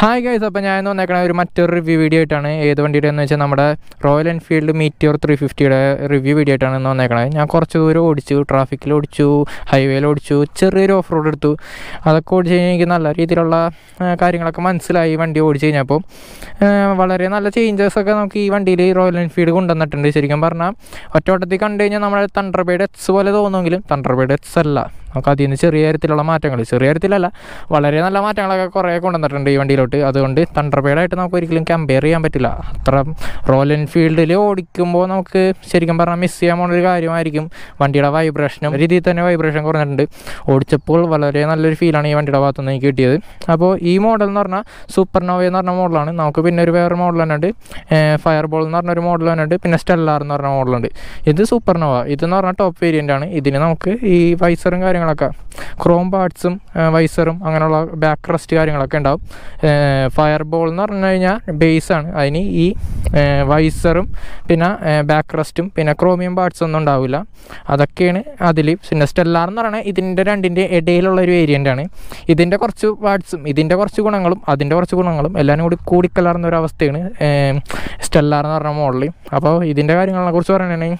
Hi guys, അപ്പോൾ ഞാൻ വന്നേക്കണ മറ്റൊരു റിവ്യൂ വീഡിയോ ആയിട്ടാണ്. ഏത് വണ്ടിയുടെ എന്ന് വെച്ചാൽ നമ്മുടെ റോയൽ എൻഫീൽഡ് മീറ്റിയോർ 350യുടെ റിവ്യൂ വീഡിയോ ആയിട്ടാണ് ഇന്ന് വന്നേക്കണത്. ഞാൻ കുറച്ച് ദൂരം ഓടിച്ചു, ട്രാഫിക്കിൽ ഓടിച്ചു, ഹൈവേയിൽ ഓടിച്ചു, ചെറിയൊരു ഓഫ് റോഡ് എടുത്തു. അതൊക്കെ ഓടിച്ച് കഴിഞ്ഞാൽ എനിക്ക് നല്ല രീതിയിലുള്ള കാര്യങ്ങളൊക്കെ മനസ്സിലായി. വണ്ടി ഓടിച്ച് കഴിഞ്ഞപ്പോൾ വളരെ നല്ല ചേഞ്ചസൊക്കെ നമുക്ക് ഈ വണ്ടിയിൽ റോയൽ എൻഫീൽഡ് കൊണ്ടുവന്നിട്ടുണ്ട്. ശരിക്കും പറഞ്ഞാൽ ഒറ്റവട്ടത്തിൽ കണ്ടു കഴിഞ്ഞാൽ നമ്മുടെ തണ്ടർബേർഡ് എക്സ് പോലെ തോന്നുമെങ്കിലും തണ്ടർബേർഡ് എക്സ് അല്ല. നമുക്ക് അതിൽ നിന്ന് ചെറിയ തരത്തിലുള്ള മാറ്റങ്ങൾ, ചെറിയ തരത്തിലല്ല വളരെ നല്ല മാറ്റങ്ങളൊക്കെ കുറേ കൊണ്ടുവന്നിട്ടുണ്ട് ഈ വണ്ടിയിലോട്ട്. അതുകൊണ്ട് തണ്ടർബേർഡായിട്ട് നമുക്ക് ഒരിക്കലും കമ്പയർ ചെയ്യാൻ പറ്റില്ല. അത്ര റോയൽ എൻഫീൽഡിൽ ഓടിക്കുമ്പോൾ നമുക്ക് ശരിക്കും പറഞ്ഞാൽ മിസ് ചെയ്യാൻ പോകുന്നൊരു കാര്യമായിരിക്കും വണ്ടിയുടെ വൈബ്രേഷനും. രീതിയിൽ തന്നെ വൈബ്രേഷൻ കുറഞ്ഞിട്ടുണ്ട്. ഓടിച്ചപ്പോൾ വളരെ നല്ലൊരു ഫീലാണ് ഈ വണ്ടിയുടെ ഭാഗത്തുനിന്ന് എനിക്ക് കിട്ടിയത്. അപ്പോൾ ഈ മോഡൽ എന്ന് പറഞ്ഞാൽ സൂപ്പർനോവ എന്ന് പറഞ്ഞ മോഡലാണ്. നമുക്ക് പിന്നെ ഒരു വേറെ മോഡൽ തന്നെ ഉണ്ട്, ഫയർ ബോൾ എന്ന് പറഞ്ഞൊരു മോഡൽ തന്നെ ഉണ്ട്, പിന്നെ സ്റ്റെല്ലാർ എന്ന് പറഞ്ഞ മോഡലുണ്ട്. ഇത് സൂപ്പർനോവ, ഇതെന്ന് പറഞ്ഞാൽ ടോപ്പ് വേരിയൻ്റ് ആണ്. ഇതിന് നമുക്ക് ഈ വൈസറും കാര്യങ്ങളൊക്കെ, ക്രോം പാർട്സും വൈസറും അങ്ങനെയുള്ള ബാക്ക് റെസ്റ്റ് കാര്യങ്ങളൊക്കെ ഉണ്ടാവും. ഫയർ ബോൾ എന്ന് പറഞ്ഞു കഴിഞ്ഞാൽ ബേസാണ്, അതിന് ഈ വൈസറും പിന്നെ ബാക്ക് റെസ്റ്റും പിന്നെ ക്രോമിയം പാർട്സ് ഒന്നും ഉണ്ടാവില്ല. അതൊക്കെയാണ് അതിൽ. പിന്നെ സ്റ്റെല്ലാർ എന്ന് പറഞ്ഞാൽ ഇതിൻ്റെ രണ്ടിൻ്റെ ഇടയിലുള്ളൊരു വേരിയൻ്റാണ്. ഇതിൻ്റെ കുറച്ച് പാർട്സും ഇതിൻ്റെ കുറച്ച് ഗുണങ്ങളും അതിൻ്റെ കുറച്ച് ഗുണങ്ങളും എല്ലാം കൂടിക്കലർന്ന ഒരു അവസ്ഥയാണ് സ്റ്റെല്ലാർ എന്ന് പറഞ്ഞ മോഡൽ. അപ്പോൾ ഇതിൻ്റെ കാര്യങ്ങളെ കുറിച്ച് പറയുകയാണെങ്കിൽ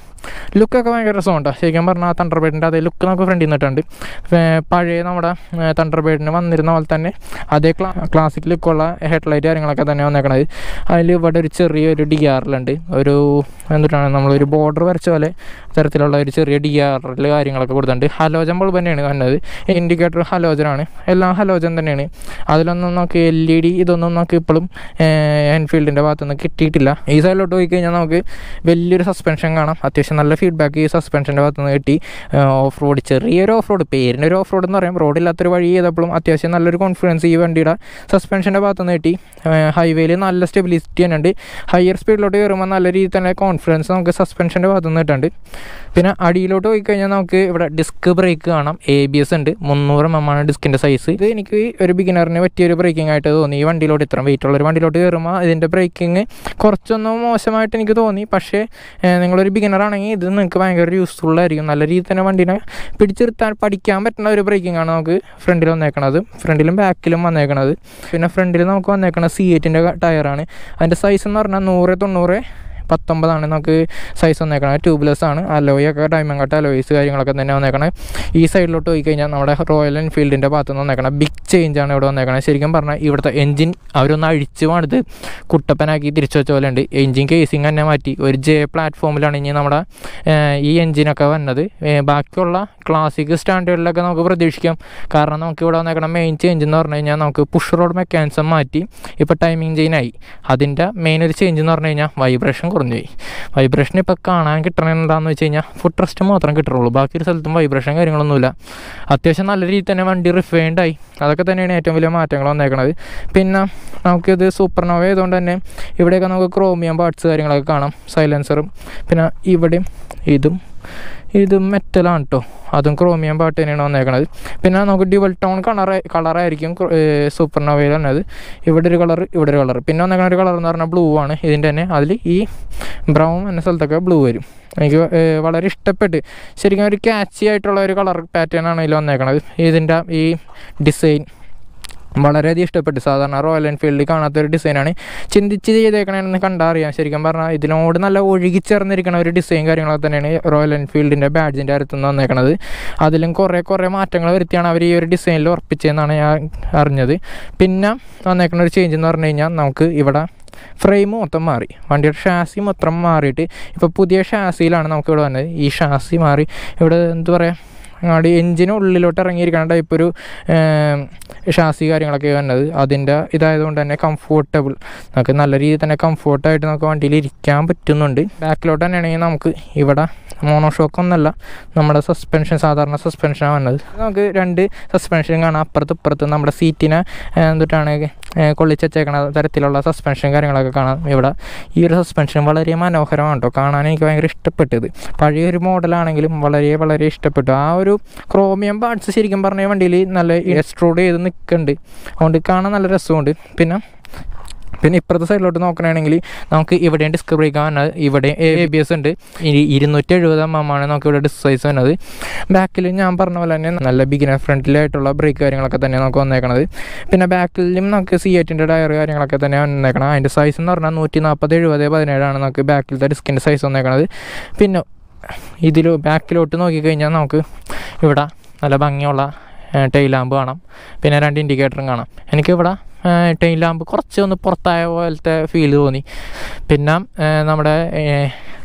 ലുക്കൊക്കെ ഭയങ്കര രസമുണ്ട്. ശരിക്കും പറഞ്ഞാൽ തണ്ടർബേർഡിൻ്റെ അതേ ലുക്ക് നമുക്ക് ഫ്രണ്ടിൽ നിന്നിട്ടുണ്ട്. പഴയ നമ്മുടെ തണ്ടർബേർഡിന് വന്നിരുന്ന പോലെ തന്നെ അതേ ക്ലാസിക് ലുക്കുള്ള ഹെഡ്ലൈറ്റ് കാര്യങ്ങളൊക്കെ തന്നെ വന്നേക്കണത്. അതിൽ ഇവിടെ ഒരു ചെറിയൊരു DRL-ഉണ്ട്. ഒരു എന്തിട്ടാണ് നമ്മളൊരു ബോർഡർ വരച്ച പോലെ തരത്തിലുള്ള ഒരു ചെറിയ DRL കാര്യങ്ങളൊക്കെ കൊടുത്തിട്ടുണ്ട്. ഹലോജൻ ബൾബ് തന്നെയാണ് വന്നത്. ഇൻഡിക്കേറ്റർ ഹലോജനാണ്, എല്ലാം ഹലോജൻ തന്നെയാണ്. അതിലൊന്നും നമുക്ക് LED ഇതൊന്നും നമുക്ക് ഇപ്പോഴും എൻഫീൽഡിൻ്റെ ഭാഗത്തുനിന്ന് കിട്ടിയിട്ടില്ല. ഈ സൈഡിലോട്ട് പോയി കഴിഞ്ഞാൽ നമുക്ക് വലിയൊരു സസ്പെൻഷൻ കാണാം. അത്യാവശ്യം നല്ല ഫീഡ്ബാക്ക് ഈ സസ്പെൻഷൻ്റെ ഭാഗത്തുനിന്ന് കിട്ടി. ഓഫ് റോഡ്, ചെറിയൊരു ഓഫ് റോഡ്, പേരിൻ്റെ ഒരു ഓഫ് റോഡ് എന്ന് പറയാം, റോഡില്ലാത്തൊരു വഴി ചെയ്തപ്പോഴും അത്യാവശ്യം നല്ലൊരു കോൺഫിഡൻസ് ഈ വണ്ടിയുടെ സസ്പെൻഷൻ്റെ ഭാഗത്തുനിന്ന് കിട്ടി. ഹൈവേയിൽ നല്ല സ്റ്റെബിലിറ്റി തന്നെ ഉണ്ട്. ഹയർ സ്പീഡിലോട്ട് കയറുമ്പോൾ നല്ല രീതിയിൽ തന്നെ കോൺഫിഡൻസ് നമുക്ക് സസ്പെൻഷൻ്റെ ഭാഗത്തുനിന്ന് കിട്ടുന്നുണ്ട്. പിന്നെ അടിയിലോട്ട് പോയി കഴിഞ്ഞാൽ നമുക്ക് ഇവിടെ ഡിസ്ക് ബ്രേക്ക് കാണാം. ABS ഉണ്ട്. 300 mm ആണ് ഡിസ്കിൻ്റെ സൈസ്. ഇത് എനിക്ക് ഒരു ബിഗിനറിന് പറ്റിയൊരു ബ്രേക്കിംഗ് ആയിട്ട് തോന്നി. ഈ വണ്ടിയിലോട്ട് ഇത്ര വെയിറ്റുള്ളൊരു വണ്ടിയിലോട്ട് കയറുമ്പോൾ ഇതിൻ്റെ ബ്രേക്കിംഗ് കുറച്ചൊന്നും മോശമായിട്ട് എനിക്ക് തോന്നി. പക്ഷേ നിങ്ങളൊരു ബിഗിനറാണെങ്കിൽ ഇത് നിങ്ങൾക്ക് ഭയങ്കര യൂസ്ഫുള്ളായിരിക്കും. നല്ല രീതിയിൽ തന്നെ വണ്ടീനെ പിടിച്ചെടുത്താൻ പഠിക്കാൻ പറ്റുന്ന ഒരു ബ്രേക്കിംഗ് ആണ് നമുക്ക് ഫ്രണ്ടിൽ വന്നേക്കണത്, ഫ്രണ്ടിലും ബാക്കിലും വന്നേക്കണത്. പിന്നെ ഫ്രണ്ടിൽ നമുക്ക് വന്നേക്കണ C8-ൻ്റെ ടയറാണ്. അതിൻ്റെ സൈസ് എന്ന് പറഞ്ഞാൽ 100/19 നമുക്ക് സൈസ് വന്നേക്കണത്. ട്യൂബ്ലെസ് ആണ്. അലോയൊക്കെ ഡയമണ്ട് കട്ട് അലോയ്സ് കാര്യങ്ങളൊക്കെ തന്നെ വന്നേക്കണത്. ഈ സൈഡിലോട്ട് പോയി കഴിഞ്ഞാൽ നമ്മുടെ റോയൽ എൻഫീൽഡിൻ്റെ ഭാഗത്ത് നിന്ന് വന്നേക്കണം ബിഗ് ചേഞ്ചാണ് ഇവിടെ വന്നേക്കണത്. ശരിക്കും പറഞ്ഞാൽ ഇവിടുത്തെ എൻജിൻ അവരൊന്ന് അഴിച്ച് പണിത് കുട്ടപ്പനാക്കി തിരിച്ചു വെച്ച പോലെ ഉണ്ട്. എൻജിൻ കേസിങ് തന്നെ മാറ്റി ഒരു J പ്ലാറ്റ്ഫോമിലാണ് ഇനി നമ്മുടെ ഈ എൻജിനൊക്കെ വന്നത്. ബാക്കിയുള്ള ക്ലാസിക് സ്റ്റാൻഡേർഡിലൊക്കെ നമുക്ക് പ്രതീക്ഷിക്കാം. കാരണം നമുക്ക് ഇവിടെ വന്നേക്കണം മെയിൻ ചേഞ്ച് എന്ന് പറഞ്ഞു കഴിഞ്ഞാൽ നമുക്ക് പുഷ് റോഡ് മെക്കാനിസം മാറ്റി ഇപ്പോൾ ടൈമിംഗ് ചെയിനായി. അതിൻ്റെ മെയിൻ ഒരു ചേഞ്ച് എന്ന് പറഞ്ഞു കഴിഞ്ഞാൽ വൈബ്രേഷൻ കുറഞ്ഞുപോയി. വൈബ്രേഷൻ ഇപ്പോൾ കാണാൻ കിട്ടണമെന്താണെന്ന് വെച്ച് കഴിഞ്ഞാൽ ഫുഡ് റെസ്റ്റ് മാത്രം കിട്ടുള്ളൂ. ബാക്കി ഒരു സ്ഥലത്തും വൈബ്രേഷൻ കാര്യങ്ങളൊന്നുമില്ല. അത്യാവശ്യം നല്ല രീതിയിൽ തന്നെ വണ്ടി റിഫൈൻഡായി. അതൊക്കെ തന്നെയാണ് ഏറ്റവും വലിയ മാറ്റങ്ങൾ വന്നേക്കണത്. പിന്നെ നമുക്കിത് സൂപ്പർനോവ ആയതുകൊണ്ട് തന്നെ ഇവിടെയൊക്കെ നമുക്ക് ക്രോമിയം പാർട്സ് കാര്യങ്ങളൊക്കെ കാണാം. സൈലൻസറും പിന്നെ ഇവിടെയും ഇത് മെറ്റലാണ് കേട്ടോ, അതും ക്രോമിയം പാർട്ട് തന്നെയാണ് വന്നേക്കണത്. പിന്നെ നമുക്ക് ഡ്യുവൽ ടോൺ കളറായിരിക്കും സൂപ്പർനോവയിൽ വന്നത്. ഇവിടെ ഒരു കളർ, ഇവിടെ ഒരു കളർ. പിന്നെ വന്നേക്കണ ഒരു കളർ എന്ന് പറഞ്ഞാൽ ബ്ലൂ ആണ്. ഇതിൻ്റെ തന്നെ അതിൽ ഈ ബ്രൗൺ എന്ന സ്ഥലത്തൊക്കെ ബ്ലൂ വരും. എനിക്ക് വളരെ ഇഷ്ടപ്പെട്ട്, ശരിക്കും ഒരു ക്യാച്ചി ആയിട്ടുള്ള ഒരു കളർ പാറ്റേൺ ആണ് ഇതിൽ വന്നേക്കണത്. ഇതിൻ്റെ ഈ ഡിസൈൻ വളരെയധികം ഇഷ്ടപ്പെട്ടു. സാധാരണ റോയൽ എൻഫീൽഡിൽ കാണാത്തൊരു ഡിസൈനാണ്. ചിന്തിച്ച് ചെയ്തേക്കണമെന്ന് കണ്ടാൽ അറിയാം. ശരിക്കും പറഞ്ഞാൽ ഇതിനോട് നല്ല ഒഴുകിച്ചേർന്നിരിക്കണ ഒരു ഡിസൈൻ കാര്യങ്ങളൊക്കെ തന്നെയാണ് റോയൽ എൻഫീൽഡിൻ്റെ ബാഡ്ജിൻ്റെ അടുത്തുനിന്ന് വന്നേക്കണത്. അതിലും കുറേ മാറ്റങ്ങൾ വരുത്തിയാണ് അവർ ഈ ഒരു ഡിസൈനിൽ ഉറപ്പിച്ചതെന്നാണ് ഞാൻ അറിഞ്ഞത്. പിന്നെ വന്നേക്കുന്ന ഒരു ചേഞ്ച് എന്ന് പറഞ്ഞു കഴിഞ്ഞാൽ നമുക്ക് ഇവിടെ ഫ്രെയിം മൊത്തം മാറി, വണ്ടിയുടെ ഷാസി മൊത്തം മാറിയിട്ട് ഇപ്പോൾ പുതിയ ഷാസിയിലാണ് നമുക്ക് ഇവിടെ വന്നത്. ഈ ഷാസി മാറി ഇവിടെ എന്താ പറയുക, അങ്ങോട്ട് എൻജിനുള്ളിലോട്ട് ഇറങ്ങിയിരിക്കുന്ന ടൈപ്പ് ഒരു ഷാസി കാര്യങ്ങളൊക്കെ വന്നത്. അതിൻ്റെ ഇതായതുകൊണ്ട് തന്നെ കംഫോർട്ടബിൾ, നമുക്ക് നല്ല രീതിയിൽ തന്നെ കംഫോർട്ടായിട്ട് നമുക്ക് വണ്ടിയിൽ ഇരിക്കാൻ പറ്റുന്നുണ്ട്. ബാക്കിലോട്ട് തന്നെയാണെങ്കിൽ നമുക്ക് ഇവിടെ മോണോഷോക്ക് ഒന്നല്ല, നമ്മുടെ സസ്പെൻഷൻ സാധാരണ സസ്പെൻഷനാണ് വന്നത്. നമുക്ക് 2 സസ്പെൻഷൻ കാണാം. ഇപ്പുറത്ത് നമ്മുടെ സീറ്റിനെ എന്തിട്ടാണ് കൊള്ളിച്ചേക്കണ തരത്തിലുള്ള സസ്പെൻഷൻ കാര്യങ്ങളൊക്കെ കാണാം. ഇവിടെ ഈ ഒരു സസ്പെൻഷൻ വളരെ മനോഹരമാണ് കേട്ടോ, കാണാൻ എനിക്ക് ഭയങ്കര ഇഷ്ടപ്പെട്ടത്. പഴയൊരു മോഡലാണെങ്കിലും വളരെ ഇഷ്ടപ്പെട്ടു. ആ ഒരു ക്രോമിയം പാർട്സ് ശരിക്കും പറഞ്ഞ വണ്ടിയിൽ നല്ല എക്സ്ട്രൂഡ് ചെയ്ത് നിൽക്കുന്നുണ്ട്. അതുകൊണ്ട് കാണാൻ നല്ല രസമുണ്ട്. പിന്നെ പിന്നെ ഇപ്പുറത്തെ സൈഡിലോട്ട് നോക്കുകയാണെങ്കിൽ നമുക്ക് ഇവിടെയും ഡിസ്ക് ബ്രേക്ക് വന്നത്, ഇവിടെ ABS ഉണ്ട്. 270 mm നമുക്ക് ഇവിടെ ഡിസ്ക് സൈസ് വന്നത്. ബാക്കിൽ ഞാൻ പറഞ്ഞ പോലെ തന്നെ നല്ല ബിഗിനർ ഫ്രണ്ട്ലിയായിട്ടുള്ള ബ്രേക്ക് കാര്യങ്ങളൊക്കെ തന്നെ നമുക്ക് വന്നേക്കണത്. പിന്നെ ബാക്കിലും നമുക്ക് C8-ൻ്റെ ടയർ കാര്യങ്ങളൊക്കെ തന്നെ വന്നേക്കണം. അതിൻ്റെ സൈസ് എന്ന് പറഞ്ഞാൽ 140/70/17 നമുക്ക് ബാക്കിലത്തെ ഡിസ്കിൻ്റെ സൈസ് വന്നേക്കണത്. പിന്നെ ബാക്കിലോട്ട് നോക്കിക്കഴിഞ്ഞാൽ നമുക്ക് ഇവിടെ നല്ല ഭംഗിയുള്ള ടെയിൽ ലാമ്പ് കാണാം. പിന്നെ 2 ഇൻഡിക്കേറ്ററും കാണാം. എനിക്കിവിടെ ടെയിൽ ലാമ്പ് കുറച്ച് ഒന്ന് പുറത്തായ പോലത്തെ ഫീൽ തോന്നി. പിന്നെ നമ്മുടെ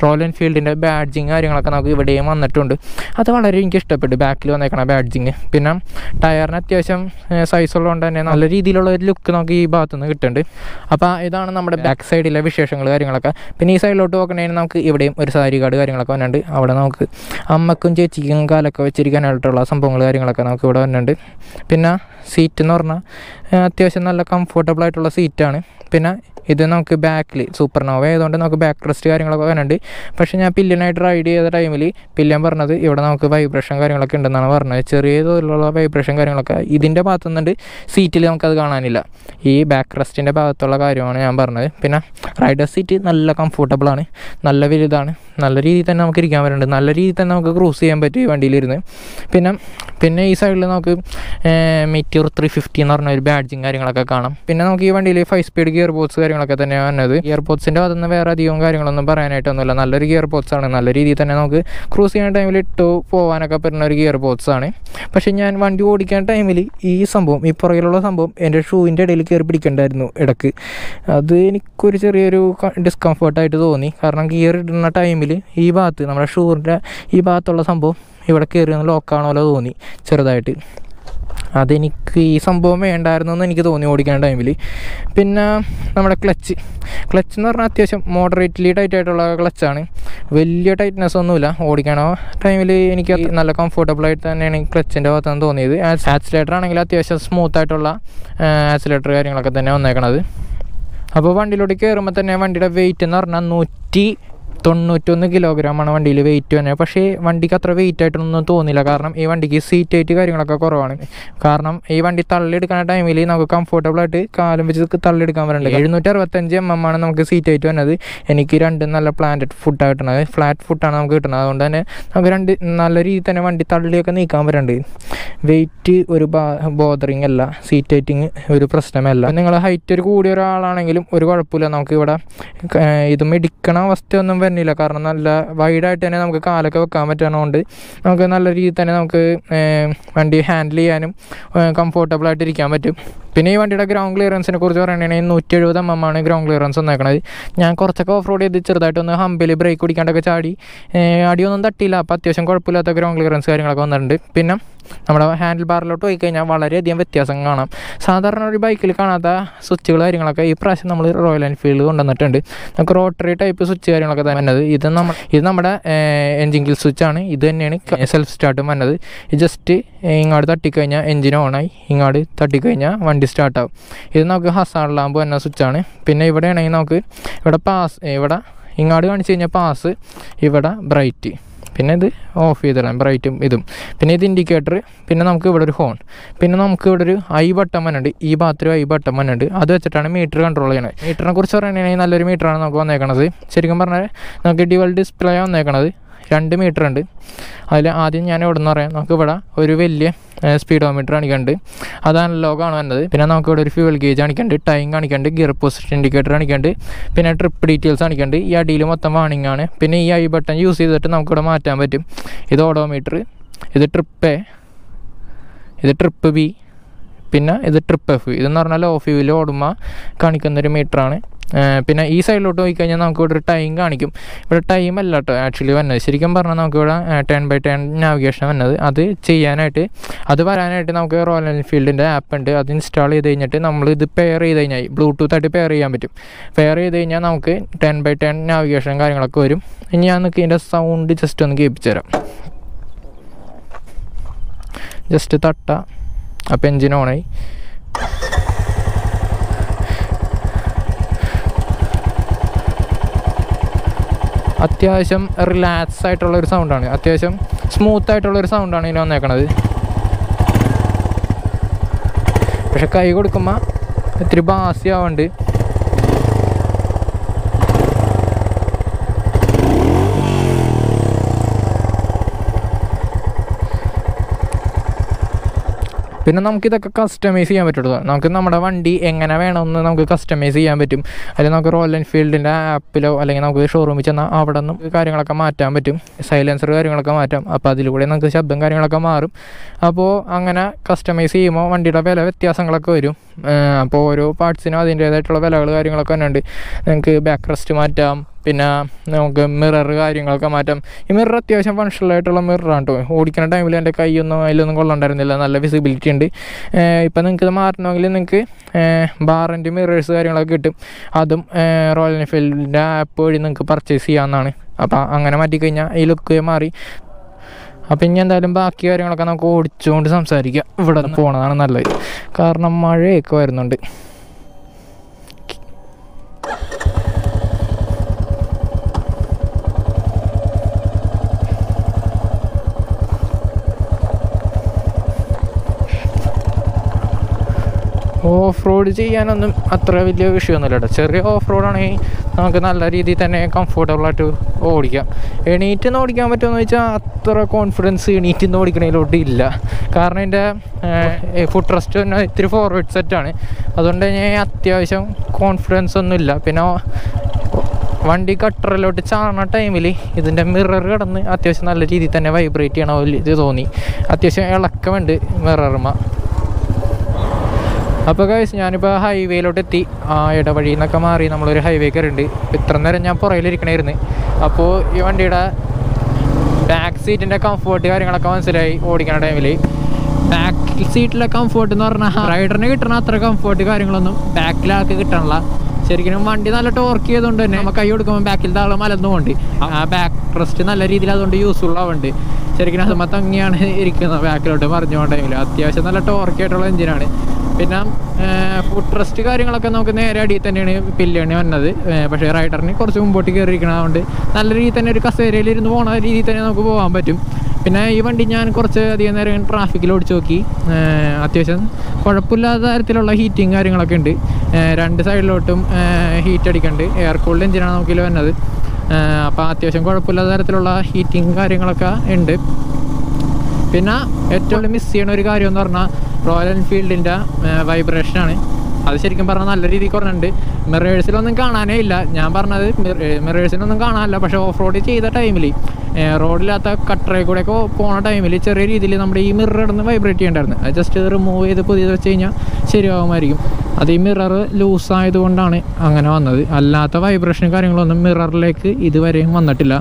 റോയൽ എൻഫീൽഡിൻ്റെ ബാഡ്ജിങ് കാര്യങ്ങളൊക്കെ നമുക്ക് ഇവിടെയും വന്നിട്ടുണ്ട്. അത് വളരെ എനിക്ക് ഇഷ്ടപ്പെട്ടു, ബാക്കിൽ വന്നേക്കണം ബാഡ്ജിങ്. പിന്നെ ടയറിന് അത്യാവശ്യം സൈസ് ഉള്ളതുകൊണ്ട് തന്നെ നല്ല രീതിയിലുള്ള ഒരു ലുക്ക് നമുക്ക് ഈ ഭാഗത്തു നിന്ന് കിട്ടുന്നുണ്ട്. അപ്പോൾ ഇതാണ് നമ്മുടെ ബാക്ക് സൈഡിലെ വിശേഷങ്ങൾ കാര്യങ്ങളൊക്കെ. പിന്നെ ഈ സൈഡിലോട്ട് നോക്കണമെങ്കിൽ നമുക്ക് ഇവിടെയും ഒരു സാരി കാർഡ് കാര്യങ്ങളൊക്കെ വന്നിട്ടുണ്ട്. അവിടെ നമുക്ക് അമ്മക്കും ചേച്ചിക്കും കാലൊക്കെ വെച്ചിരിക്കാനായിട്ടുള്ള സംഭവങ്ങൾ കാര്യങ്ങളൊക്കെ നമുക്ക് ഇവിടെ വന്നിട്ടുണ്ട്. പിന്നെ സീറ്റ് എന്ന് പറഞ്ഞാൽ അത്യാവശ്യം നല്ല കംഫർട്ടബിൾ ആയിട്ടുള്ള സീറ്റാണ്. പിന്നെ ഇത് നമുക്ക് ബാക്കിൽ സൂപ്പർനോവ ആയതുകൊണ്ട് നമുക്ക് ബാക്ക് റെസ്റ്റ് കാര്യങ്ങളൊക്കെ വരുന്നുണ്ട്. പക്ഷേ ഞാൻ പില്ലിനായിട്ട് റൈഡ് ചെയ്ത ടൈമിൽ പില്ലിയൻ പറഞ്ഞത് ഇവിടെ നമുക്ക് വൈബ്രേഷൻ കാര്യങ്ങളൊക്കെ ഉണ്ടെന്നാണ് പറഞ്ഞത്. ചെറിയ തോതിലുള്ള വൈബ്രേഷൻ കാര്യങ്ങളൊക്കെ ഇതിൻ്റെ ഭാഗത്തു നിന്നുണ്ട്, സീറ്റിൽ നമുക്കത് കാണാനില്ല. ഈ ബാക്ക് റെസ്റ്റിൻ്റെ ഭാഗത്തുള്ള കാര്യമാണ് ഞാൻ പറഞ്ഞത്. പിന്നെ റൈഡർ സീറ്റ് നല്ല കംഫർട്ടബിളാണ്, നല്ല വലുതാണ്, നല്ല രീതിയിൽ തന്നെ നമുക്ക് ഇരിക്കാൻ പറ്റുന്നുണ്ട്, നല്ല രീതിയിൽ തന്നെ നമുക്ക് ക്രൂസ് ചെയ്യാൻ പറ്റും ഈ വണ്ടിയിലിരുന്ന്. പിന്നെ ഈ സൈഡിൽ നമുക്ക് മെറ്റിയോർ 350 എന്ന് പറഞ്ഞ ഒരു ബാഡ്ജിങ് കാര്യങ്ങളൊക്കെ കാണാം. പിന്നെ നമുക്ക് ഈ വണ്ടിയിൽ 5 സ്പീഡ് ഗിയർ ബോക്സ് കാര്യങ്ങളൊക്കെ തന്നെയാണ് വന്നത്. ഗിയർ ബോക്സിൻ്റെ അതൊന്നും വേറെ അധികം കാര്യങ്ങളൊന്നും പറയാനായിട്ടൊന്നുമില്ല, നല്ലൊരു ഗിയർ ബോക്സ് ആണ്. നല്ല രീതിയിൽ തന്നെ നമുക്ക് ക്രൂസ് ചെയ്യുന്ന ടൈമിൽ ഇട്ട് പോകാനൊക്കെ പറ്റുന്ന ഒരു ഗിയർ ബോക്സ് ആണ്. പക്ഷേ ഞാൻ വണ്ടി ഓടിക്കുന്ന ടൈമിൽ ഈ പുറകിലുള്ള സംഭവം എൻ്റെ ഷൂവിൻ്റെ ഇടയിൽ കയറി പിടിക്കണ്ടായിരുന്നു ഇടയ്ക്ക്. അത് എനിക്കൊരു ചെറിയൊരു ഡിസ്കംഫർട്ടായിട്ട് തോന്നി. കാരണം ഗിയർ ഇടുന്ന ടൈമിൽ ഈ ഭാഗത്ത് നമ്മുടെ ഷൂവിൻ്റെ ഈ ഭാഗത്തുള്ള സംഭവം ഇവിടെ കയറി ലോക്കാണല്ലോ തോന്നി ചെറുതായിട്ട്. അതെനിക്ക് ഈ സംഭവം വേണ്ടായിരുന്നു എന്ന് എനിക്ക് തോന്നി ഓടിക്കുന്ന ടൈമിൽ. പിന്നെ നമ്മുടെ ക്ലച്ച് എന്ന് പറഞ്ഞാൽ അത്യാവശ്യം മോഡറേറ്റ്ലി ടൈറ്റായിട്ടുള്ള ക്ലച്ചാണ്, വലിയ ടൈറ്റ്നെസ് ഒന്നുമില്ല. ഓടിക്കണ ടൈമിൽ എനിക്ക് നല്ല കംഫർട്ടബിളായിട്ട് തന്നെയാണ് ക്ലച്ചിൻ്റെ ഭാഗത്തുനിന്ന് തോന്നിയത്. ആക്സിലേറ്റർ ആണെങ്കിൽ അത്യാവശ്യം സ്മൂത്തായിട്ടുള്ള ആക്സിലേറ്റർ കാര്യങ്ങളൊക്കെ തന്നെ വന്നേക്കണത്. അപ്പോൾ വണ്ടിയിലോട്ട് കയറുമ്പോൾ തന്നെ വണ്ടിയുടെ വെയിറ്റ് എന്ന് പറഞ്ഞാൽ 191 കിലോഗ്രാമാണ് വണ്ടിയിൽ വെയിറ്റ് തന്നെ. പക്ഷേ വണ്ടിക്ക് അത്ര വെയിറ്റ് ആയിട്ടൊന്നും തോന്നില്ല, കാരണം ഈ വണ്ടിക്ക് സീറ്റ് ഹൈറ്റ് കാര്യങ്ങളൊക്കെ കുറവാണ്. കാരണം ഈ വണ്ടി തള്ളിയെടുക്കുന്ന ടൈമിൽ നമുക്ക് കംഫർട്ടബിളായിട്ട് കാലം വെച്ച് തള്ളിയെടുക്കാൻ പറ്റുന്നുണ്ട്. 765 mm നമുക്ക് സീറ്റ് ഹൈറ്റ് വന്നത്. എനിക്ക് 2 നല്ല പ്ലാന്റഡ് ഫുഡാണ് കിട്ടുന്നത്, ഫ്ലാറ്റ് ഫുഡാണ് നമുക്ക് കിട്ടുന്നത്. അതുകൊണ്ട് തന്നെ നമുക്ക് 2 നല്ല രീതിയിൽ തന്നെ വണ്ടി തള്ളിയൊക്കെ നീക്കാൻ പറ്റുന്നുണ്ട്. വെയിറ്റ് ഒരു ബോദറിങ് അല്ല, സീറ്റ് ഹൈറ്റിങ് ഒരു പ്രശ്നമല്ല. നിങ്ങൾ ഹൈറ്റ് ഒരു കൂടിയ ഒരാളാണെങ്കിലും ഒരു കുഴപ്പമില്ല, നമുക്ക് ഇവിടെ ഇത് മെടിക്കണ അവസ്ഥയൊന്നും വരുന്നില്ല. കാരണം നല്ല വൈഡായിട്ട് തന്നെ നമുക്ക് കാലൊക്കെ വെക്കാൻ പറ്റുന്നതുകൊണ്ട് നമുക്ക് നല്ല രീതിയിൽ തന്നെ നമുക്ക് വണ്ടി ഹാൻഡിൽ ചെയ്യാനും കംഫർട്ടബിളായിട്ട് ഇരിക്കാൻ പറ്റും. പിന്നെ ഈ വണ്ടിയുടെ ഗ്രൗണ്ട് ക്ലിയറൻസിനെ കുറിച്ച് പറയുകയാണെങ്കിൽ 170 mm ഗ്രൗണ്ട് ക്ലിയറൻസ് വന്നേക്കണത്. ഞാൻ കുറച്ചൊക്കെ ഓഫ് റോഡ് ചെയ്ത് ചെറുതായിട്ടൊന്ന് ഹമ്പിൽ ബ്രേക്ക് പിടിക്കാണ്ടൊക്കെ ചാടി അടിയൊന്നും തട്ടിയില്ല. അപ്പോൾ അത്യാവശ്യം കുഴപ്പമില്ലാത്ത ഗ്രൗണ്ട് ക്ലിയറൻസ് കാര്യങ്ങളൊക്കെ വന്നിട്ടുണ്ട്. പിന്നെ നമ്മുടെ ഹാൻഡിൽ ബാറിലോട്ട് പോയി കഴിഞ്ഞാൽ വളരെയധികം വ്യത്യാസം കാണാം. സാധാരണ ഒരു ബൈക്കിൽ കാണാത്ത സ്വിച്ചുകൾ കാര്യങ്ങളൊക്കെ ഈ പ്രാവശ്യം നമ്മൾ റോയൽ എൻഫീൽഡ് കൊണ്ടുവന്നിട്ടുണ്ട്. നമുക്ക് റോട്ടറി ടൈപ്പ് സ്വിച്ച് കാര്യങ്ങളൊക്കെ തന്നെ വന്നത്. ഇത് നമ്മുടെ എൻജിൻ കിൽ സ്വിച്ചാണ്. ഇത് തന്നെയാണ് സെൽഫ് സ്റ്റാർട്ടും വന്നത്. ജസ്റ്റ് ഇങ്ങോട്ട് തട്ടിക്കഴിഞ്ഞാൽ എൻജിൻ ഓണായി, ഇങ്ങോട്ട് തട്ടിക്കഴിഞ്ഞാൽ വണ്ടി സ്റ്റാർട്ടാവും. ഇത് നമുക്ക് ഹസാർഡ് ലാമ്പ് വന്ന സ്വിച്ചാണ്. പിന്നെ ഇവിടെ ആണെങ്കിൽ നമുക്ക് ഇവിടെ ഇങ്ങോട്ട് കാണിച്ച് കഴിഞ്ഞാൽ പാസ്, ഇവിടെ ബ്രൈറ്റ്, പിന്നെ ഇത് ഓഫ് ചെയ്തിടാം ബ്രൈറ്റും ഇതും. പിന്നെ ഇത് ഇൻഡിക്കേറ്റർ. പിന്നെ നമുക്ക് ഇവിടെ ഒരു ഹോൺ. പിന്നെ നമുക്ക് ഇവിടെ ഒരു ബട്ടൺ വന്നുണ്ട്, ഈ ഭാഗത്തൊരു ബട്ടൺ വന്നുണ്ട്. അത് വെച്ചിട്ടാണ് മീറ്റർ കൺട്രോൾ ചെയ്യണത്. മീറ്ററിനെ കുറിച്ച് പറയുകയാണെങ്കിൽ നല്ലൊരു മീറ്ററാണ് നമുക്ക് വന്നേക്കണത്. ശരിക്കും പറഞ്ഞാൽ നമുക്ക് ഡ്യുവൽ ഡിസ്പ്ലേ വന്നേക്കണത്. 2 മീറ്റർ ഉണ്ട്. അതിൽ ആദ്യം ഞാൻ എവിടെ നിന്ന് പറയാം, നമുക്ക് ഇവിടെ ഒരു വലിയ സ്പീഡോമീറ്റർ കാണിക്കുന്നുണ്ട്, അത് അനലോഗാണ് വന്നത്. പിന്നെ നമുക്ക് ഇവിടെ ഒരു ഫ്യൂവൽ ഗേജ് കാണിക്കുന്നുണ്ട്, ടൈം കാണിക്കുന്നുണ്ട്, ഗിയർ പൊസിഷൻ ഇൻഡിക്കേറ്റർ കാണിക്കുന്നുണ്ട്, പിന്നെ ട്രിപ്പ് ഡീറ്റെയിൽസ് കാണിക്കുന്നുണ്ട്. ഈ അടിയിൽ മൊത്തം വാണിംഗ് ആണ്. പിന്നെ ഈ ബട്ടൺ യൂസ് ചെയ്തിട്ട് നമുക്കിവിടെ മാറ്റാൻ പറ്റും. ഇത് ഓഡോമീറ്റർ, ഇത് ട്രിപ്പ് എ, ഇത് ട്രിപ്പ് ബി, പിന്നെ ഇത് ട്രിപ്പ് എഫ്. ഇതെന്ന് പറഞ്ഞാൽ ഓഫ് വ്യൂവിൽ ഓടുമ്പോൾ കാണിക്കുന്നൊരു മീറ്ററാണ്. പിന്നെ ഈ സൈഡിലോട്ട് പോയി കഴിഞ്ഞാൽ നമുക്ക് ഇവിടെ ഒരു ടൈം കാണിക്കും. ഇവിടെ ടൈം അല്ല കേട്ടോ ആക്ച്വലി വന്നത്. ശരിക്കും പറഞ്ഞാൽ നമുക്കിവിടെ 10/10 നാവിഗേഷൻ വന്നത്. അത് ചെയ്യാനായിട്ട് വരാനായിട്ട് നമുക്ക് റോയൽ എൻഫീൽഡിൻ്റെ ആപ്പ് ഉണ്ട്. അത് ഇൻസ്റ്റാൾ ചെയ്ത് കഴിഞ്ഞിട്ട് നമ്മൾ ഇത് പെയർ ചെയ്ത് കഴിഞ്ഞാൽ ബ്ലൂടൂത്ത് ആയിട്ട് പെയർ ചെയ്യാൻ പറ്റും. പെയർ ചെയ്ത് കഴിഞ്ഞാൽ നമുക്ക് 10/10 നാവിഗേഷൻ കാര്യങ്ങളൊക്കെ വരും. ഇനി ഞാൻ നിങ്ങൾക്ക് ഇതിൻ്റെ സൗണ്ട് ജസ്റ്റ് ഒന്ന് കേൾപ്പിച്ചു തരാം. ജസ്റ്റ് തട്ട, അപ്പോൾ എൻജിൻ ഓണായി. അത്യാവശ്യം റിലാക്സ് ആയിട്ടുള്ളൊരു സൗണ്ടാണ്, അത്യാവശ്യം സ്മൂത്ത് ആയിട്ടുള്ളൊരു സൗണ്ടാണ് ഇതിന് വന്നേക്കണത്. പക്ഷെ കൈ കൊടുക്കുമ്പോൾ ഇത്തിരി ബാസി ആവുന്നുണ്ട്. പിന്നെ നമുക്കിതൊക്കെ കസ്റ്റമൈസ് ചെയ്യാൻ പറ്റുള്ളൂ. നമുക്ക് നമ്മുടെ വണ്ടി എങ്ങനെ വേണമെന്ന് നമുക്ക് കസ്റ്റമൈസ് ചെയ്യാൻ പറ്റും. അല്ലെങ്കിൽ നമുക്ക് റോയൽ എൻഫീൽഡിൻ്റെ ആപ്പിലോ അല്ലെങ്കിൽ നമുക്ക് ഷോറൂമിൽ ചെന്നാൽ അവിടെ നിന്ന് കാര്യങ്ങളൊക്കെ മാറ്റാൻ പറ്റും. സൈലൻസർ കാര്യങ്ങളൊക്കെ മാറ്റാം. അപ്പോൾ അതിലൂടെ നമുക്ക് ശബ്ദം കാര്യങ്ങളൊക്കെ മാറും. അപ്പോൾ അങ്ങനെ കസ്റ്റമൈസ് ചെയ്യുമ്പോൾ വണ്ടിയുടെ വില വ്യത്യാസങ്ങളൊക്കെ വരും. അപ്പോൾ ഓരോ പാർട്സിനും അതിൻ്റേതായിട്ടുള്ള വിലകൾ കാര്യങ്ങളൊക്കെ തന്നെ ഉണ്ട്. നിങ്ങൾക്ക് ബാക്ക് റെസ്റ്റ് മാറ്റാം, പിന്നെ നമുക്ക് മിറർ കാര്യങ്ങളൊക്കെ മാറ്റാം. ഈ മിറർ അത്യാവശ്യം ഫങ്ഷണലായിട്ടുള്ള മിററാണ് കേട്ടോ. ഓടിക്കുന്ന ടൈമിൽ എൻ്റെ കൈയൊന്നും അതിലൊന്നും കൊള്ളണ്ടായിരുന്നില്ല, നല്ല വിസിബിലിറ്റി ഉണ്ട്. ഇപ്പം നിങ്ങൾക്ക് ഇത് മാറ്റണമെങ്കിൽ നിങ്ങൾക്ക് ബാറിൻ്റെ മിറേഴ്സ് കാര്യങ്ങളൊക്കെ കിട്ടും. അതും റോയൽ എൻഫീൽഡിൻ്റെ ആപ്പ് വഴി നിങ്ങൾക്ക് പർച്ചേസ് ചെയ്യാവുന്നതാണ്. അപ്പോൾ അങ്ങനെ മാറ്റിക്കഴിഞ്ഞാൽ ഈ ലുക്ക് മാറി. അപ്പം ഇനി എന്തായാലും ബാക്കി കാര്യങ്ങളൊക്കെ നമുക്ക് ഓടിച്ചുകൊണ്ട് സംസാരിക്കാം. ഇവിടെ നിന്ന് പോകണതാണ് നല്ലത്, കാരണം മഴയൊക്കെ വരുന്നുണ്ട്. ഓഫ് റോഡ് ചെയ്യാനൊന്നും അത്ര വലിയ വിഷയമൊന്നുമില്ല കേട്ടോ. ചെറിയ ഓഫ് റോഡാണെങ്കിൽ നമുക്ക് നല്ല രീതിയിൽ തന്നെ കംഫർട്ടബിളായിട്ട് ഓടിക്കാം. എണീറ്റ് നിന്ന് ഓടിക്കാൻ പറ്റുമെന്ന് വെച്ചാൽ അത്ര കോൺഫിഡൻസ് എണീറ്റ് നിന്ന് ഓടിക്കണതിലോട്ട് ഇല്ല. കാരണം എൻ്റെ ഫുഡ് റെസ്റ്റ് തന്നെ ഇത്തിരി ഫോർവേഡ് സെറ്റാണ്. അതുകൊണ്ട് ഞാൻ അത്യാവശ്യം കോൺഫിഡൻസ് ഒന്നുമില്ല. പിന്നെ വണ്ടി കട്ടറിലോട്ട് ചാടുന്ന ടൈമിൽ ഇതിൻ്റെ മിറർ കിടന്ന് അത്യാവശ്യം നല്ല രീതിയിൽ തന്നെ വൈബ്രേറ്റ് ചെയ്യണ പോലെ ഇത് തോന്നി. അത്യാവശ്യം ഇളക്കമുണ്ട് മിററുമ്മ. അപ്പോൾ ഗൈസ് ഞാനിപ്പോൾ ഹൈവേയിലോട്ട് എത്തി. ഇടവഴി എന്നൊക്കെ മാറി നമ്മളൊരു ഹൈവേ കയറിയുണ്ട്. ഇത്ര നേരം ഞാൻ പുറകിലിരിക്കണമായിരുന്നു. അപ്പോൾ ഈ വണ്ടിയുടെ ബാക്ക് സീറ്റിൻ്റെ കംഫേർട്ട് കാര്യങ്ങളൊക്കെ മനസ്സിലായി ഓടിക്കുന്ന ടൈമിൽ. ബാക്ക് സീറ്റിലെ കംഫേർട്ട് എന്ന് പറഞ്ഞാൽ റൈഡറിന് കിട്ടണ അത്ര കംഫേർട്ട് കാര്യങ്ങളൊന്നും ബാക്കിലാൾക്ക് കിട്ടണില്ല. ശരിക്കും വണ്ടി നല്ല ടോർക്ക് ചെയ്തുകൊണ്ട് തന്നെ നമ്മൾ കൈ കൊടുക്കുമ്പോൾ ബാക്കിൽ താളെ മലന്നുകൊണ്ട് ആ ബാക്ക് റെസ്റ്റ് നല്ല രീതിയിൽ അതുകൊണ്ട് യൂസ്ഫുൾ ആവുന്നുണ്ട്. ശരിക്കും അത് തങ്ങിയാണ് ഇരിക്കുന്നത് ബാക്കിലോട്ട് മറിഞ്ഞുകൊണ്ട് ടൈമിൽ. അത്യാവശ്യം നല്ല ടോർക്ക് ആയിട്ടുള്ള എഞ്ചിനാണ്. പിന്നെ ഫുഡ് റെസ്റ്റ് കാര്യങ്ങളൊക്കെ നമുക്ക് നേരെ അടിയിൽ തന്നെയാണ് പില്ലിയണി വന്നത്. പക്ഷേ റൈഡറിന് കുറച്ച് മുമ്പോട്ട് കയറിയിരിക്കണതുകൊണ്ട് നല്ല രീതിയിൽ തന്നെ ഒരു കസേരയിൽ ഇരുന്ന് പോകുന്ന രീതിയിൽ തന്നെ നമുക്ക് പോകാൻ പറ്റും. പിന്നെ ഈ വണ്ടി ഞാൻ കുറച്ച് അധികം നേരം ട്രാഫിക്കിൽ ഓടിച്ച് നോക്കി. അത്യാവശ്യം കുഴപ്പമില്ലാത്ത തരത്തിലുള്ള ഹീറ്റിങ് കാര്യങ്ങളൊക്കെ ഉണ്ട്. രണ്ട് സൈഡിലോട്ടും ഹീറ്റ് അടിക്കുന്നുണ്ട്. എയർ കൂൾഡ് എഞ്ചിനാണ് നമുക്കിൽ വരുന്നത്. അപ്പോൾ അത്യാവശ്യം കുഴപ്പമില്ലാത്ത തരത്തിലുള്ള ഹീറ്റിങ് കാര്യങ്ങളൊക്കെ ഉണ്ട്. പിന്നെ ഏറ്റവും മിസ് ചെയ്യണ ഒരു കാര്യം എന്ന് പറഞ്ഞാൽ റോയൽ എൻഫീൽഡിൻ്റെ വൈബ്രേഷനാണ്. അത് ശരിക്കും പറഞ്ഞാൽ നല്ല രീതിയിൽ കുറഞ്ഞിട്ടുണ്ട്. മിറേഴ്സിലൊന്നും കാണാനേ ഇല്ല. ഞാൻ പറഞ്ഞത് മിറേഴ്സിലൊന്നും കാണാനില്ല. പക്ഷേ ഓഫ് റോഡ് ചെയ്ത ടൈമിൽ റോഡില്ലാത്ത കട്ടറയിൽ കൂടെയൊക്കെ പോണ ടൈമിൽ ചെറിയ രീതിയിൽ നമ്മുടെ ഈ മിറർ ഇടന്ന് വൈബ്രേറ്റ് ചെയ്യേണ്ടായിരുന്നു. അത് ജസ്റ്റ് റിമൂവ് ചെയ്ത് പുതിയത് വെച്ച് കഴിഞ്ഞാൽ ശരിയാകുമായിരിക്കും. അത് ഈ മിറർ ലൂസായതുകൊണ്ടാണ് അങ്ങനെ വന്നത്. അല്ലാത്ത വൈബ്രേഷൻ കാര്യങ്ങളൊന്നും മിററിലേക്ക് ഇതുവരെയും വന്നിട്ടില്ല.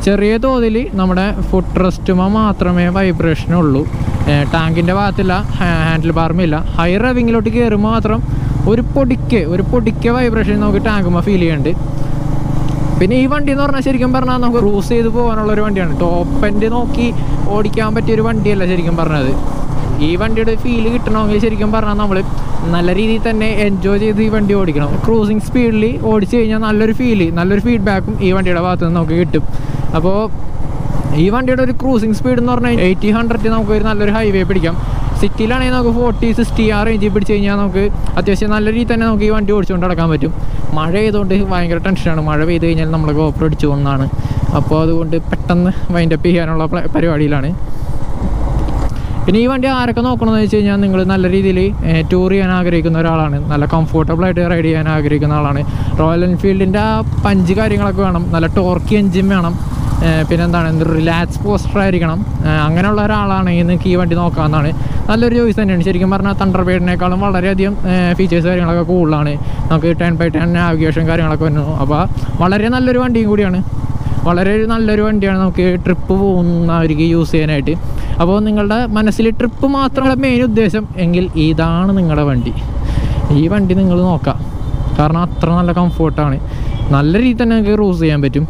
ചെറിയ തോതിൽ നമ്മുടെ ഫുഡ് റെസ്റ്റുമ്പോൾ മാത്രമേ വൈബ്രേഷനുള്ളൂ. ടാങ്കിൻ്റെ ഭാഗത്തില്ല, ഹാൻഡിൽ ബാർമില്ല. ഹൈ റവിങ്ങിലോട്ട് കയറുമ്പോൾ മാത്രം ഒരു പൊടിക്ക് വൈബ്രേഷൻ നമുക്ക് ടാങ്കുമ്പോൾ ഫീൽ ചെയ്യുന്നുണ്ട്. പിന്നെ ഈ വണ്ടി എന്ന് പറഞ്ഞാൽ ശരിക്കും പറഞ്ഞാൽ നമുക്ക് ക്രൂസ് ചെയ്ത് പോകാനുള്ളൊരു വണ്ടിയാണ്. ടോപ്പ് എൻഡ് നോക്കി ഓടിക്കാൻ പറ്റിയൊരു വണ്ടിയല്ല ശരിക്കും പറഞ്ഞത്. ഈ വണ്ടിയുടെ ഫീല് കിട്ടണമെങ്കിൽ ശരിക്കും പറഞ്ഞാൽ നമ്മൾ നല്ല രീതിയിൽ തന്നെ എൻജോയ് ചെയ്ത് ഈ വണ്ടി ഓടിക്കണം. ക്രൂസിങ് സ്പീഡിൽ ഓടിച്ചു കഴിഞ്ഞാൽ നല്ലൊരു ഫീഡ്ബാക്കും ഈ വണ്ടിയുടെ ഭാഗത്ത് നിന്ന് നമുക്ക് കിട്ടും. അപ്പോൾ ഈ വണ്ടിയുടെ ഒരു ക്രൂസിങ് സ്പീഡ് എന്ന് പറഞ്ഞാൽ 80-100 നമുക്ക് ഒരു നല്ലൊരു ഹൈവേ പിടിക്കാം. സിറ്റിയിലാണെങ്കിൽ നമുക്ക് 40-60 ആ റേഞ്ചിൽ പിടിച്ച് കഴിഞ്ഞാൽ നമുക്ക് അത്യാവശ്യം നല്ല രീതിയിൽ തന്നെ നമുക്ക് ഈ വണ്ടി ഓടിച്ചുകൊണ്ട് നടക്കാൻ പറ്റും. മഴ ചെയ്തുകൊണ്ട് ഭയങ്കര ടെൻഷനാണ്. മഴ പെയ്ത് കഴിഞ്ഞാൽ നമ്മൾ ഗോപ്രോ അടിച്ചു പോകുന്നതാണ്. അപ്പോൾ അതുകൊണ്ട് പെട്ടെന്ന് വൈൻഡപ്പ് ചെയ്യാനുള്ള പരിപാടിയിലാണ്. പിന്നെ ഈ വണ്ടി ആരൊക്കെ നോക്കണമെന്ന് വെച്ച് കഴിഞ്ഞാൽ നിങ്ങൾ നല്ല രീതിയിൽ ടൂർ ചെയ്യാൻ ആഗ്രഹിക്കുന്ന ഒരാളാണ്, നല്ല കംഫർട്ടബിളായിട്ട് റൈഡ് ചെയ്യാൻ ആഗ്രഹിക്കുന്ന ആളാണ്. റോയൽ എൻഫീൽഡിൻ്റെ ആ പഞ്ച് കാര്യങ്ങളൊക്കെ വേണം, നല്ല ടോർക്കി എഞ്ചിൻ വേണം, പിന്നെന്താണ് റിലാക്സ് പോസ്റ്റർ ആയിരിക്കണം. അങ്ങനെയുള്ള ഒരാളാണെങ്കിൽ നിങ്ങൾക്ക് ഈ വണ്ടി നോക്കാവുന്നതാണ്. നല്ലൊരു ചോയ്സ് തന്നെയാണ്. ശരിക്കും പറഞ്ഞാൽ തണ്ടർബേഡിനേക്കാളും വളരെയധികം ഫീച്ചേഴ്സ് കാര്യങ്ങളൊക്കെ കൂടുതലാണ്. നമുക്ക് 10x10 നാവിഗേഷൻ കാര്യങ്ങളൊക്കെ വരുന്നു. അപ്പോൾ വളരെ നല്ലൊരു വണ്ടിയും കൂടിയാണ്. വളരെ നല്ലൊരു വണ്ടിയാണ് നമുക്ക് ട്രിപ്പ് പോകുന്നവർക്ക് യൂസ് ചെയ്യാനായിട്ട്. അപ്പോൾ നിങ്ങളുടെ മനസ്സിൽ ട്രിപ്പ് മാത്രമുള്ള മെയിൻ ഉദ്ദേശം എങ്കിൽ ഇതാണ് നിങ്ങളുടെ വണ്ടി. ഈ വണ്ടി നിങ്ങൾ നോക്കാം. കാരണം അത്ര നല്ല കംഫോർട്ടാണ്. നല്ല രീതിയിൽ തന്നെ നിങ്ങൾക്ക് ക്രൂസ് ചെയ്യാൻ പറ്റും.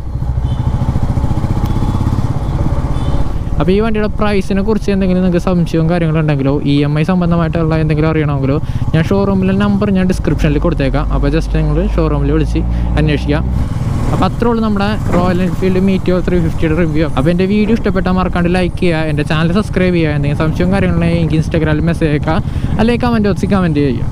അപ്പോൾ ഈ വണ്ടിയുടെ പ്രൈസിനെ കുറിച്ച് എന്തെങ്കിലും നിങ്ങൾക്ക് സംശയവും കാര്യങ്ങളുണ്ടെങ്കിലോ EMI സംബന്ധമായിട്ടുള്ള എന്തെങ്കിലും അറിയണമെങ്കിലോ ഞാൻ ഷോറൂമിലെ നമ്പർ ഞാൻ ഡിസ്ക്രിപ്ഷനിൽ കൊടുത്തേക്കാം. അപ്പോൾ ജസ്റ്റ് നിങ്ങൾ ഷോറൂമിൽ വിളിച്ച് അന്വേഷിക്കാം. അപ്പോൾ അത്രേ ഉള്ളൂ നമ്മുടെ റോയൽ എൻഫീൽഡ് മീറ്റിയോർ 350യുടെ റിവ്യൂ. അപ്പോൾ എൻ്റെ വീഡിയോ ഇഷ്ടപ്പെട്ടാൽ മറക്കാണ്ട് ലൈക്ക് ചെയ്യുക, എൻ്റെ ചാനൽ സബ്സ്ക്രൈബ് ചെയ്യുക. എന്തെങ്കിലും സംശയവും കാര്യങ്ങളുണ്ടെങ്കിൽ എനിക്ക് ഇൻസ്റ്റാഗ്രാമിൽ മെസ്സേജ് അയക്കുക, അല്ലെങ്കിൽ കമൻറ്റ് ബോക്സിൽ കമൻറ്റ് ചെയ്യുക.